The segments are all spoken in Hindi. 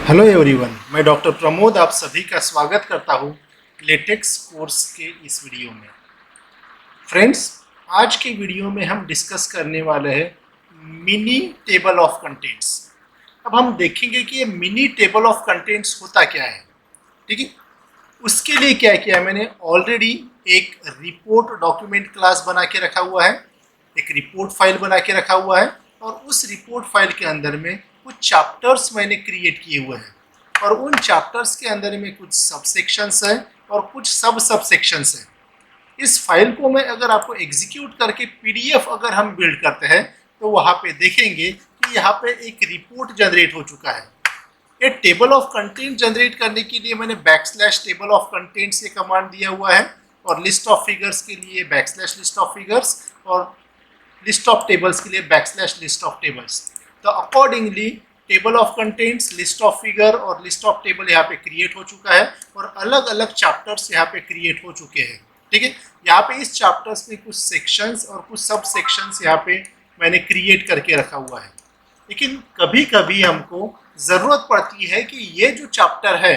हेलो एवरीवन, मैं डॉक्टर प्रमोद आप सभी का स्वागत करता हूं लेटेक्स कोर्स के इस वीडियो में। फ्रेंड्स, आज के वीडियो में हम डिस्कस करने वाले हैं मिनी टेबल ऑफ कंटेंट्स। अब हम देखेंगे कि ये मिनी टेबल ऑफ कंटेंट्स होता क्या है। ठीक है, उसके लिए क्या किया मैंने, ऑलरेडी एक रिपोर्ट डॉक्यूमेंट क्लास बना के रखा हुआ है, एक रिपोर्ट फाइल बना के रखा हुआ है और उस रिपोर्ट फाइल के अंदर में कुछ चैप्टर्स मैंने क्रिएट किए हुए हैं और उन चैप्टर्स के अंदर में कुछ सब सेक्शंस है और कुछ सब सेक्शंस है। इस फाइल को मैं अगर आपको एग्जीक्यूट करके पीडीएफ अगर हम बिल्ड करते हैं तो वहाँ पे देखेंगे कि यहाँ पे एक रिपोर्ट जनरेट हो चुका है। ये टेबल ऑफ कंटेंट जनरेट करने के लिए मैंने बैकस्लैश टेबल ऑफ कंटेंट्स ये कमांड दिया हुआ है और लिस्ट ऑफ फिगर्स के लिए बैकस्लैश लिस्ट ऑफ फिगर्स और लिस्ट ऑफ टेबल्स के लिए बैकस्लैश लिस्ट ऑफ टेबल्स। तो accordingly table of contents, list of figure और लिस्ट ऑफ टेबल यहाँ पे क्रिएट हो चुका है और अलग अलग चैप्टर्स यहाँ पे क्रिएट हो चुके हैं। ठीक है, यहाँ पे इस चैप्टर्स में कुछ सेक्शंस और कुछ सब सेक्शंस यहाँ पे मैंने क्रिएट करके रखा हुआ है। लेकिन कभी कभी हमको ज़रूरत पड़ती है कि ये जो चैप्टर है,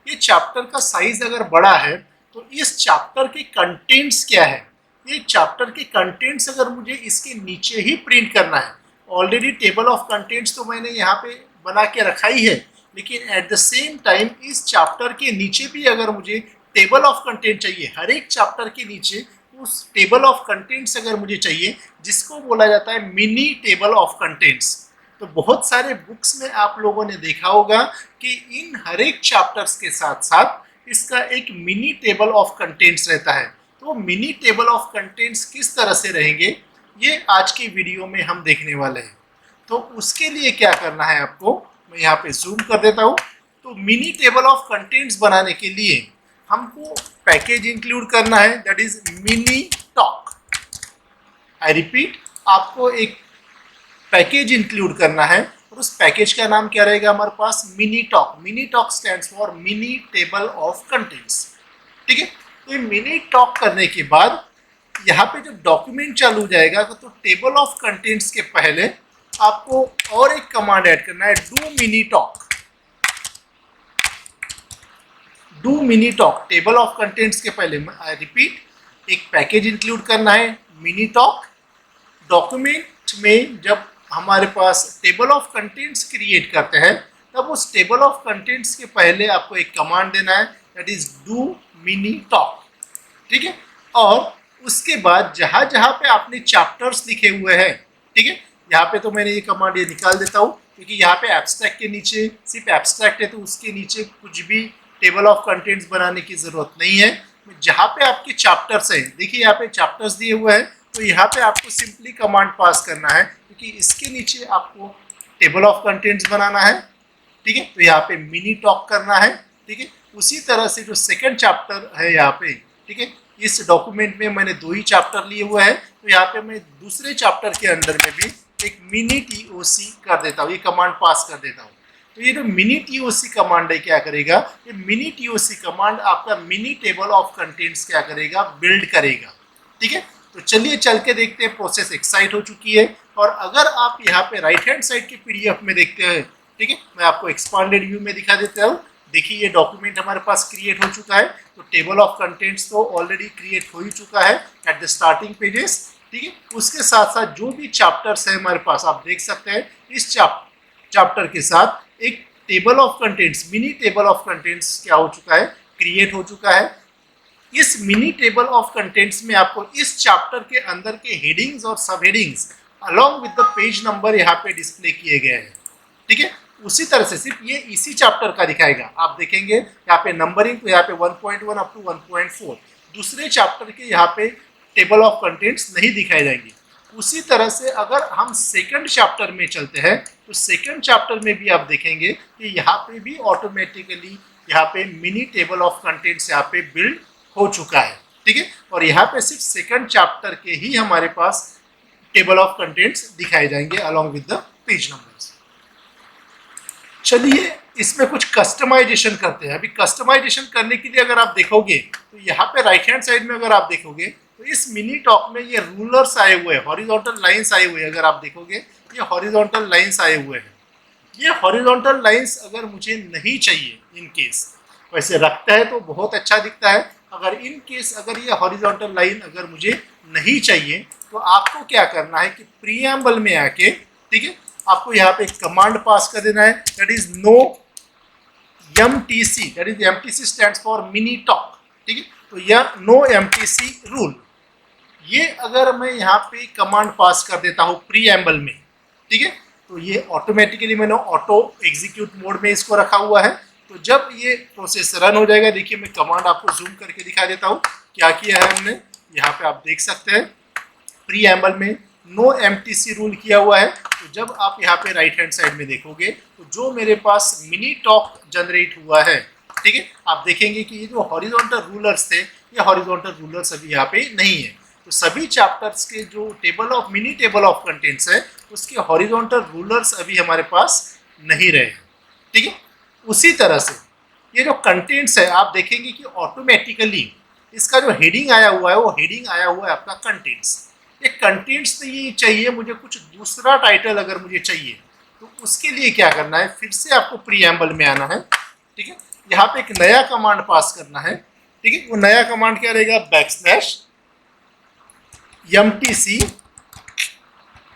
ये चैप्टर का साइज अगर बड़ा है तो इस चैप्टर के कंटेंट्स क्या है, ये चैप्टर के कंटेंट्स अगर मुझे इसके नीचे ही प्रिंट करना है। ऑलरेडी टेबल ऑफ कंटेंट्स तो मैंने यहाँ पे बना के रखा ही है, लेकिन एट द सेम टाइम इस चैप्टर के नीचे भी अगर मुझे टेबल ऑफ कंटेंट चाहिए, हर एक चैप्टर के नीचे उस टेबल ऑफ कंटेंट्स अगर मुझे चाहिए, जिसको बोला जाता है मिनी टेबल ऑफ कंटेंट्स। तो बहुत सारे बुक्स में आप लोगों ने देखा होगा कि इन हर एक चैप्टर्स के साथ साथ इसका एक मिनी टेबल ऑफ कंटेंट्स रहता है। तो मिनी टेबल ऑफ कंटेंट्स किस तरह से रहेंगे, ये आज की वीडियो में हम देखने वाले हैं। तो उसके लिए क्या करना है आपको, मैं यहाँ पे जूम कर देता हूँ। तो मिनी टेबल ऑफ कंटेंट्स बनाने के लिए हमको पैकेज इंक्लूड करना है, that is mini talk. I repeat, आपको एक पैकेज इंक्लूड करना है और उस पैकेज का नाम क्या रहेगा हमारे पास, mini talk. Mini talk stands for mini table of contents. ठीक है, तो ये मिनी टॉक करने के बाद यहाँ पे जब डॉक्यूमेंट चालू हो जाएगा तो टेबल ऑफ कंटेंट्स के पहले आपको और एक कमांड ऐड करना है, do mini talk. Do mini talk table of contents के पहले, आई रिपीट, एक पैकेज इंक्लूड करना है मिनी टॉक। डॉक्यूमेंट में जब हमारे पास टेबल ऑफ कंटेंट्स क्रिएट करते हैं तब उस टेबल ऑफ कंटेंट्स के पहले आपको एक कमांड देना है, that is do mini talk. ठीक है, और उसके बाद जहाँ जहाँ पे आपने चैप्टर्स लिखे हुए हैं, ठीक है, यहाँ पे तो मैंने ये कमांड ये निकाल देता हूँ क्योंकि यहाँ पे एब्स्ट्रैक्ट के नीचे सिर्फ एब्स्ट्रैक्ट है तो उसके नीचे कुछ भी टेबल ऑफ कंटेंट्स बनाने की ज़रूरत नहीं है। जहाँ पे आपके चैप्टर्स हैं, देखिए यहाँ पे चैप्टर्स दिए हुए हैं, तो यहाँ पे आपको सिंपली कमांड पास करना है क्योंकि इसके नीचे आपको टेबल ऑफ कंटेंट्स बनाना है। ठीक है, तो यहाँ पे मिनी टॉक करना है। ठीक है, उसी तरह से जो सेकंड चैप्टर है यहाँ पे, ठीक है, इस डॉक्यूमेंट में मैंने 2 ही चैप्टर लिए हुए हैं, तो यहाँ पे मैं दूसरे चैप्टर के अंदर में भी एक मिनी टीओसी कर देता हूँ, ये कमांड पास कर देता हूँ। तो ये जो मिनी टीओसी कमांड है क्या करेगा, ये मिनी टीओसी कमांड आपका मिनी टेबल ऑफ कंटेंट्स क्या करेगा, बिल्ड करेगा। ठीक है, तो चलिए चल के देखते हैं। प्रोसेस एक्साइट हो चुकी है और अगर आप यहाँ पे राइट हैंड साइड के पीडीएफ में देखते हैं, ठीक है, मैं आपको एक्सपांडेड व्यू में दिखा देता हूँ। देखिए ये डॉक्यूमेंट हमारे पास क्रिएट हो चुका है, तो टेबल ऑफ कंटेंट्स तो ऑलरेडी क्रिएट हो ही चुका है एट द स्टार्टिंग पेजेस। ठीक है, उसके साथ साथ जो भी चैप्टर्स है हमारे पास, आप देख सकते हैं इस चैप्टर के साथ एक table of contents, mini table of contents क्या हो चुका है, क्रिएट हो चुका है। इस मिनी टेबल ऑफ कंटेंट्स में आपको इस चैप्टर के अंदर के हेडिंग्स और सब headings along with the page number यहाँ पे डिस्प्ले किए गए हैं। ठीक है, उसी तरह से सिर्फ ये इसी चैप्टर का दिखाएगा। आप देखेंगे यहाँ पे नंबरिंग, तो यहाँ पे 1.1 अप टू 1.4, दूसरे चैप्टर के यहाँ पे टेबल ऑफ कंटेंट्स नहीं दिखाए जाएंगे। उसी तरह से अगर हम सेकंड चैप्टर में चलते हैं तो सेकंड चैप्टर में भी आप देखेंगे कि यहाँ पे भी ऑटोमेटिकली यहाँ पे मिनी टेबल ऑफ कंटेंट्स यहाँ पे बिल्ड हो चुका है। ठीक है, और यहाँ पे सिर्फ सेकंड चैप्टर के ही हमारे पास टेबल ऑफ कंटेंट्स दिखाए जाएंगे along with the page numbers. चलिए इसमें कुछ कस्टमाइजेशन करते हैं। अभी कस्टमाइजेशन करने के लिए अगर आप देखोगे तो यहाँ पे राइट हैंड साइड में अगर आप देखोगे तो इस मिनी टॉक में ये रूलर्स आए हुए हैं, हॉरिजॉन्टल लाइंस आए हुए हैं। अगर आप देखोगे ये हॉरिजॉन्टल लाइंस आए हुए हैं। ये हॉरिजॉन्टल लाइंस अगर मुझे नहीं चाहिए, इन केस वैसे रखता है तो बहुत अच्छा दिखता है, अगर इन केस अगर ये हॉरिजॉन्टल लाइन अगर मुझे नहीं चाहिए तो आपको क्या करना है कि प्रीएम्बल में आके, ठीक है, आपको यहाँ पे कमांड पास कर देना है, that is no MTC, that is MTC stands for mini talk, ठीक है, तो यह नो MTC रूल, ये अगर मैं यहाँ पे कमांड पास कर देता हूँ प्रीएम्बल में, ठीक है, तो ये ऑटोमेटिकली मैंने ऑटो एग्जीक्यूट मोड में इसको रखा हुआ है। तो जब ये प्रोसेस रन हो जाएगा, देखिए मैं कमांड आपको जूम करके दिखा देता हूँ क्या किया है हमने, यहाँ पे आप देख सकते हैं प्रीएम्बल में नो MTC रूल किया हुआ है। तो जब आप यहाँ पे राइट हैंड साइड में देखोगे तो जो मेरे पास मिनी टॉक जनरेट हुआ है, ठीक है, आप देखेंगे कि ये जो हॉरिजॉन्टल रूलर्स थे, ये हॉरिजॉन्टल रूलर्स अभी यहाँ पे नहीं है। तो सभी चैप्टर्स के जो मिनी टेबल ऑफ कंटेंट्स है, उसके हॉरिजॉन्टल रूलर्स अभी हमारे पास नहीं रहे, ठीक है। उसी तरह से ये जो कंटेंट्स है, आप देखेंगे कि ऑटोमेटिकली इसका जो हेडिंग आया हुआ है, वो हेडिंग आया हुआ है आपका कंटेंट्स। ये कंटेंट्स तो ये चाहिए मुझे, कुछ दूसरा टाइटल अगर मुझे चाहिए तो उसके लिए क्या करना है, फिर से आपको प्रीएम्बल में आना है, ठीक है, यहाँ पे एक नया कमांड पास करना है, ठीक है। वो नया कमांड क्या रहेगा, \MTC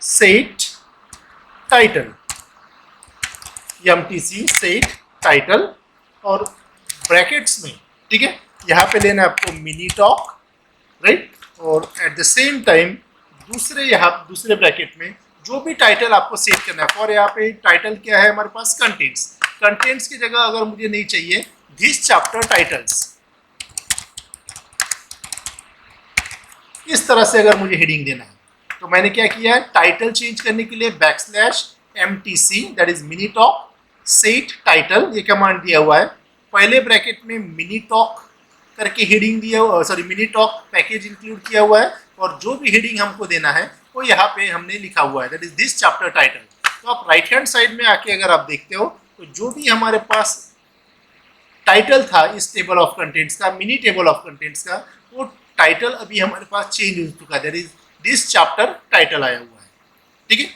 set title, MTC set title, और ब्रैकेट्स में, ठीक है, यहाँ पे लेना है आपको मिनी टॉक, राइट, और एट द सेम टाइम दूसरे ब्रैकेट में जो भी टाइटल आपको सेट करना है, फॉर यहाँ पे टाइटल क्या है हमारे पास, कंटेंट्स की जगह अगर मुझे नहीं चाहिए दिस चैप्टर टाइटल्स, इस तरह से अगर मुझे हेडिंग देना है तो मैंने क्या किया है, टाइटल चेंज करने के लिए \MTC that is mini talk set title, ये कमांड दिया हुआ है। पहले ब्रैकेट में मिनी टॉक करके हेडिंग दिया हुआ, sorry mini talk package include किया हुआ है, और जो भी हेडिंग हमको देना है वो यहाँ पे हमने लिखा हुआ है, that is this chapter title. तो आप राइट हैंड साइड में आके अगर आप देखते हो तो जो भी हमारे पास टाइटल था इस टेबल ऑफ कंटेंट्स का, मिनी टेबल ऑफ कंटेंट्स का, वो टाइटल अभी हमारे पास चेंज हो चुका है, that is this chapter title आया हुआ है, ठीक है।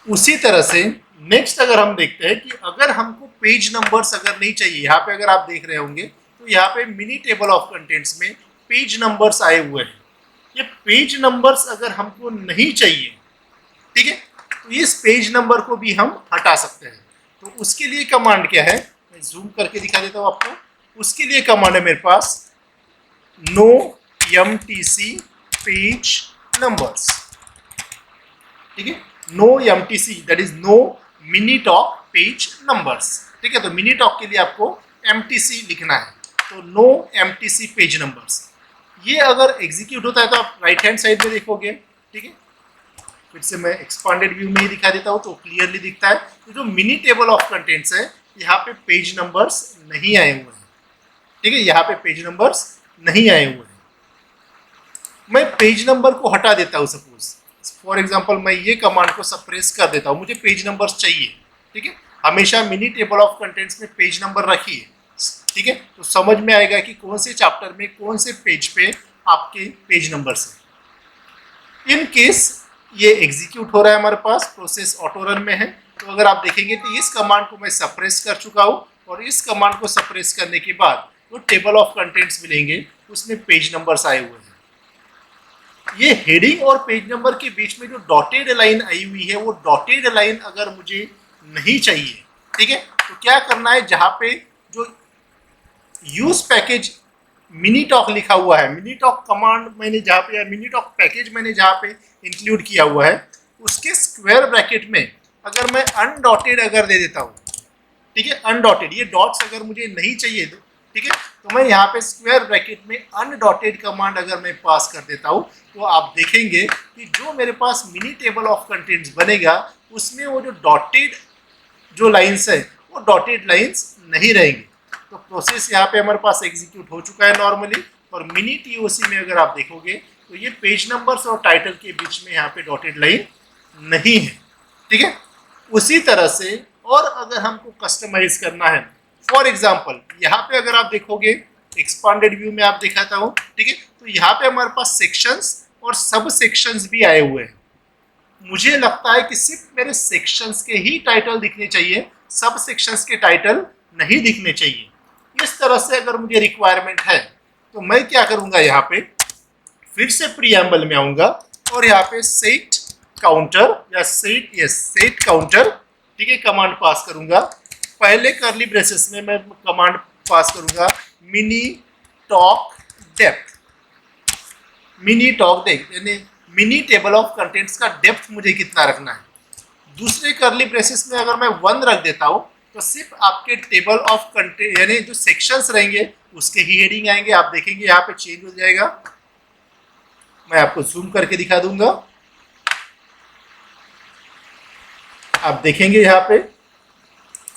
उसी तरह से नेक्स्ट अगर हम देखते हैं कि अगर हमको पेज नंबर्स अगर नहीं चाहिए, यहाँ पे अगर आप देख रहे होंगे तो यहाँ पे मिनी टेबल ऑफ कंटेंट्स में पेज नंबर्स आए हुए हैं। ये पेज नंबर्स अगर हमको नहीं चाहिए, ठीक है, तो इस पेज नंबर को भी हम हटा सकते हैं। तो उसके लिए कमांड क्या है, मैं जूम करके दिखा देता हूँ आपको। उसके लिए कमांड है मेरे पास नो MTC पेज नंबर्स, ठीक है, no MTC that is no mini talk page numbers, ठीक है। तो मिनी टॉक के लिए आपको MTC लिखना है, तो नो MTC पेज नंबर्स। ये अगर एग्जीक्यूट होता है तो आप राइट हैंड साइड में देखोगे, ठीक है, फिर से मैं एक्सपांडेड व्यू में ही दिखा देता हूँ तो क्लियरली दिखता है। तो जो मिनी टेबल ऑफ कंटेंट्स है, यहाँ पे पेज नंबर्स नहीं आए हुए हैं, ठीक है, यहाँ पे पेज नंबर्स नहीं आए हुए हैं। मैं पेज नंबर को हटा देता हूँ, सपोज फॉर एग्जांपल मैं ये कमांड को सप्रेस कर देता हूँ, मुझे पेज नंबर्स चाहिए, ठीक है। हमेशा मिनी टेबल ऑफ कंटेंट्स में पेज नंबर रखिए, ठीक है, तो समझ में आएगा कि कौन से चैप्टर में कौन से पेज पे आपके पेज नंबर्स है। इन केस ये एग्जीक्यूट हो रहा है हमारे पास, प्रोसेस ऑटो रन में है, तो अगर आप देखेंगे तो इस कमांड को मैं सप्रेस कर चुका हूँ, और इस कमांड को सप्रेस करने के बाद जो टेबल ऑफ कंटेंट्स मिलेंगे उसमें पेज नंबर्स आए हुए हैं। ये हेडिंग और पेज नंबर के बीच में जो डॉटेड लाइन आई हुई है, वो डॉटेड लाइन अगर मुझे नहीं चाहिए, ठीक है, तो क्या करना है, जहाँ पे जो यूज पैकेज मिनी टॉक लिखा हुआ है, मिनी टॉक कमांड मैंने जहाँ पे, या मिनी टॉक पैकेज मैंने जहाँ पे इंक्लूड किया हुआ है, उसके स्क्वायर ब्रैकेट में अगर मैं अनडॉटेड अगर दे देता हूँ, ठीक है, अनडॉटेड, ये डॉट्स अगर मुझे नहीं चाहिए, ठीक है, तो मैं यहाँ पे स्क्वायर ब्रैकेट में अनडॉटेड कमांड अगर मैं पास कर देता हूँ, तो आप देखेंगे कि जो मेरे पास मिनी टेबल ऑफ कंटेंट्स बनेगा उसमें वो जो डॉटेड जो लाइंस है वो डॉटेड लाइंस नहीं रहेंगी। तो प्रोसेस यहाँ पे हमारे पास एग्जीक्यूट हो चुका है नॉर्मली, और मिनी TOC में अगर आप देखोगे तो ये पेज नंबर्स और टाइटल के बीच में यहाँ पे डॉटेड लाइन नहीं है, ठीक है। उसी तरह से और अगर हमको कस्टमाइज करना है, फॉर एग्जाम्पल यहाँ पे अगर आप देखोगे एक्सपांडेड व्यू में आप दिखाता हूँ, ठीक है, तो यहाँ पे हमारे पास सेक्शंस और सब सेक्शंस भी आए हुए हैं, मुझे लगता है कि सिर्फ मेरे सेक्शंस के ही टाइटल दिखने चाहिए, सब सेक्शंस के टाइटल नहीं दिखने चाहिए। इस तरह से अगर मुझे रिक्वायरमेंट है तो मैं क्या करूंगा, यहाँ पे फिर से प्रीएम्बल में आऊंगा और यहाँ पे सेट काउंटर या सेट काउंटर, ठीक है, कमांड पास करूंगा। पहले कर्ली ब्रेसेस में मैं कमांड पास करूंगा मिनी टॉक डेप्थ, यानी मिनी टेबल ऑफ कंटेंट्स का डेप्थ मुझे कितना रखना है। दूसरे कर्ली ब्रेसेस में अगर मैं 1 रख देता हूं तो सिर्फ आपके टेबल ऑफ कंटेंट यानी जो सेक्शंस रहेंगे उसके ही हेडिंग आएंगे। आप देखेंगे यहाँ पे चेंज हो जाएगा, मैं आपको जूम करके दिखा दूंगा। आप देखेंगे यहाँ पे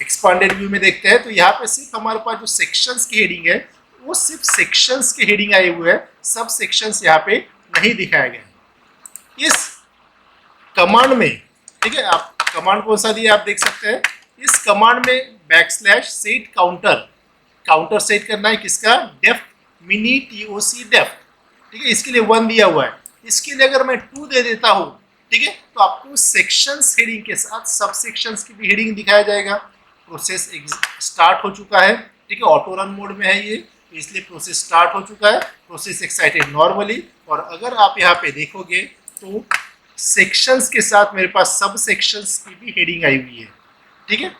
एक्सपांडेड व्यू में देखते हैं तो यहाँ पे सिर्फ हमारे पास जो सेक्शंस की हेडिंग है वो सिर्फ सेक्शंस के हेडिंग आए हुए हैं, सब सेक्शंस यहाँ पे नहीं दिखाया गया। इस कमांड में, ठीक है, आप कमांड कौन सा दिया आप देख सकते हैं। इस कमांड में \सेट काउंटर सेट करना है, किसका, डेप्थ, मिनी TOC डेप्थ, ठीक है, इसके लिए 1 दिया हुआ है। इसके लिए अगर मैं 2 दे देता हूँ, ठीक है, तो आपको सेक्शंस हेडिंग के साथ सब सेक्शंस की भी हेडिंग दिखाया जाएगा। प्रोसेस स्टार्ट हो चुका है, ठीक है, ऑटो रन मोड में है ये, इसलिए प्रोसेस स्टार्ट हो चुका है। प्रोसेस एक्साइटेड नॉर्मली, और अगर आप यहाँ पे देखोगे तो सेक्शंस के साथ मेरे पास सब सेक्शंस की भी हेडिंग आई हुई है, ठीक है।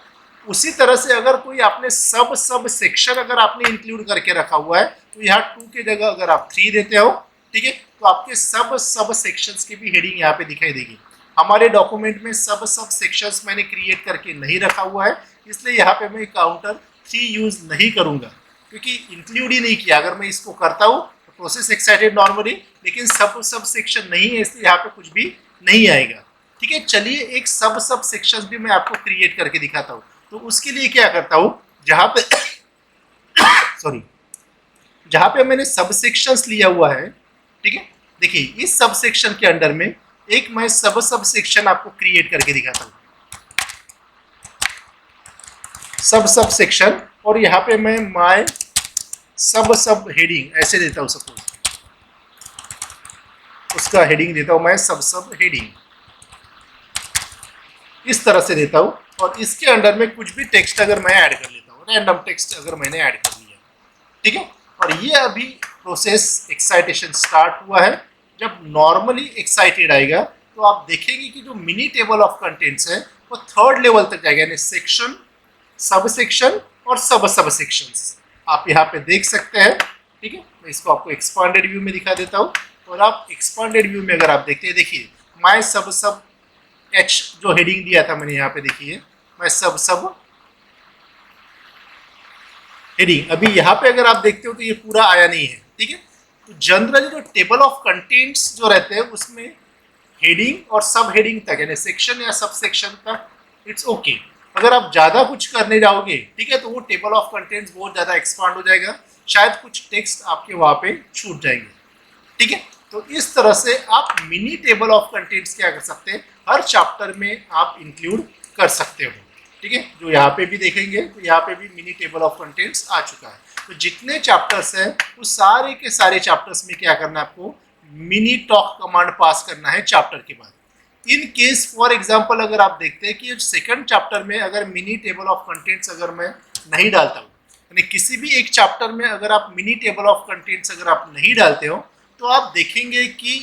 उसी तरह से अगर कोई आपने सब सेक्शन अगर आपने इंक्लूड करके रखा हुआ है तो यहाँ 2 के जगह अगर आप 3 देते हो, ठीक है, तो आपके सब सेक्शंस की भी हेडिंग यहाँ पे दिखाई देगी। हमारे डॉक्यूमेंट में सब सेक्शंस मैंने क्रिएट करके नहीं रखा हुआ है, इसलिए यहाँ पे मैं काउंटर 3 यूज नहीं करूंगा क्योंकि इंक्लूड ही नहीं किया। अगर मैं इसको करता हूँ तो प्रोसेस एक्साइटेड नॉर्मली, लेकिन सब सेक्शन नहीं है इसलिए यहाँ पे कुछ भी नहीं आएगा, ठीक है। चलिए एक सब सेक्शंस भी मैं आपको क्रिएट करके दिखाता हूँ। तो उसके लिए क्या करता हूँ, जहाँ पे जहाँ पे मैंने सब सेक्शंस लिया हुआ है, ठीक है, देखिए इस सब सेक्शन के अंडर में एक मैं सब सेक्शन आपको क्रिएट करके दिखाता हूँ, सब सेक्शन, और यहाँ पे मैं माय सब हेडिंग ऐसे देता हूँ। सपोज उसका हेडिंग देता हूँ मैं सब हेडिंग, इस तरह से देता हूँ। और इसके अंडर में कुछ भी टेक्स्ट अगर मैं ऐड कर लेता हूँ, रैंडम टेक्स्ट अगर मैंने ऐड कर लिया, ठीक है। और ये अभी प्रोसेस एक्साइटेशन स्टार्ट हुआ है। जब नॉर्मली एक्साइटेड आएगा तो आप देखेंगे कि जो मिनी टेबल ऑफ कंटेंट्स है वो 3rd लेवल तक जाएगा, यानी सेक्शन, सब सेक्शन और सब सेक्शंस आप यहाँ पे देख सकते हैं, ठीक है। मैं इसको आपको एक्सपांडेड व्यू में दिखा देता हूँ, और आप एक्सपांडेड व्यू में अगर आप देखते हैं, देखिए माय सब H जो हेडिंग दिया था मैंने यहाँ पे, देखिए मैं सब हेडिंग, अभी यहाँ पे अगर आप देखते हो तो ये पूरा आया नहीं है, ठीक है। तो जनरली जो टेबल ऑफ कंटेंट्स जो रहते हैं उसमें हेडिंग और सब हेडिंग तक, यानी सेक्शन या सब सेक्शन तक इट्स ओके। अगर आप ज़्यादा कुछ करने जाओगे, ठीक है, तो वो टेबल ऑफ कंटेंट्स बहुत ज़्यादा एक्सपांड हो जाएगा, शायद कुछ टेक्स्ट आपके वहाँ पे छूट जाएंगे, ठीक है। तो इस तरह से आप मिनी टेबल ऑफ कंटेंट्स क्या कर सकते हैं, हर चैप्टर में आप इंक्लूड कर सकते हो, ठीक है। जो यहाँ पे भी देखेंगे तो यहाँ पे भी मिनी टेबल ऑफ कंटेंट्स आ चुका है। तो जितने चैप्टर्स हैं वो सारे के सारे चैप्टर्स में क्या करना है, आपको मिनी टॉक कमांड पास करना है चैप्टर के बाद। इन केस फॉर एग्जांपल अगर आप देखते हैं कि सेकंड चैप्टर में अगर मिनी टेबल ऑफ कंटेंट्स अगर मैं नहीं डालता हूँ, यानी किसी भी एक चैप्टर में अगर आप मिनी टेबल ऑफ कंटेंट्स अगर आप नहीं डालते हो, तो आप देखेंगे कि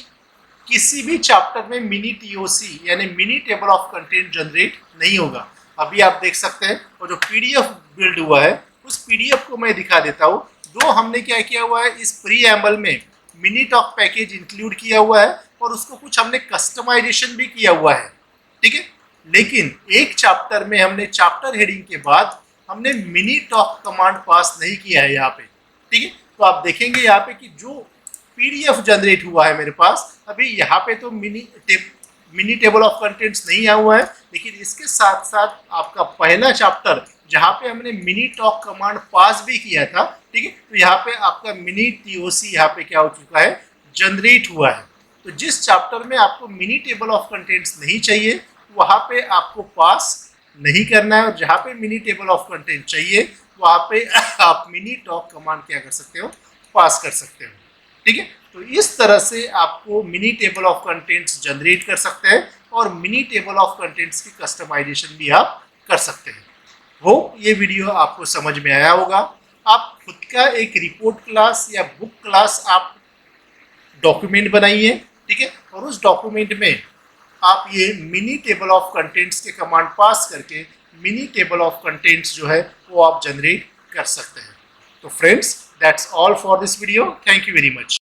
किसी भी चैप्टर में मिनी TOC यानी mini table of content generate नहीं होगा। अभी आप देख सकते हैं, और जो PDF बिल्ड हुआ है उस PDF को मैं दिखा देता हूँ। जो हमने क्या किया हुआ है, इस प्रीएम्बल में मिनी टॉक पैकेज इंक्लूड किया हुआ है और उसको कुछ हमने कस्टमाइजेशन भी किया हुआ है, ठीक है। लेकिन एक चैप्टर में हमने चैप्टर हेडिंग के बाद हमने मिनी टॉक कमांड पास नहीं किया है यहाँ पे, ठीक है। तो आप देखेंगे यहाँ पे कि जो PDF जनरेट हुआ है मेरे पास, अभी यहाँ पे तो मिनी टेबल ऑफ कंटेंट्स नहीं आया हुआ है, लेकिन इसके साथ साथ आपका पहला चैप्टर जहाँ पे हमने मिनी टॉक कमांड पास भी किया था, ठीक है, तो यहाँ पे आपका मिनी TOC यहाँ पे क्या हो चुका है, जनरेट हुआ है। तो जिस चैप्टर में आपको मिनी टेबल ऑफ कंटेंट्स नहीं चाहिए वहाँ पे आपको पास नहीं करना है, और जहाँ पे मिनी टेबल ऑफ कंटेंट चाहिए वहाँ पे आप मिनी टॉक कमांड क्या कर सकते हो, पास कर सकते हो, ठीक है। तो इस तरह से आपको mini table of contents generate कर सकते हैं। और मिनी टेबल ऑफ कंटेंट्स की कस्टमाइजेशन भी आप कर सकते हैं। वो ये वीडियो आपको समझ में आया होगा। आप खुद का एक रिपोर्ट क्लास या बुक क्लास आप डॉक्यूमेंट बनाइए, ठीक है, और उस डॉक्यूमेंट में आप ये मिनी टेबल ऑफ कंटेंट्स के कमांड पास करके मिनी टेबल ऑफ कंटेंट्स जो है वो आप जनरेट कर सकते हैं। तो friends, that's all for this video. Thank you very much.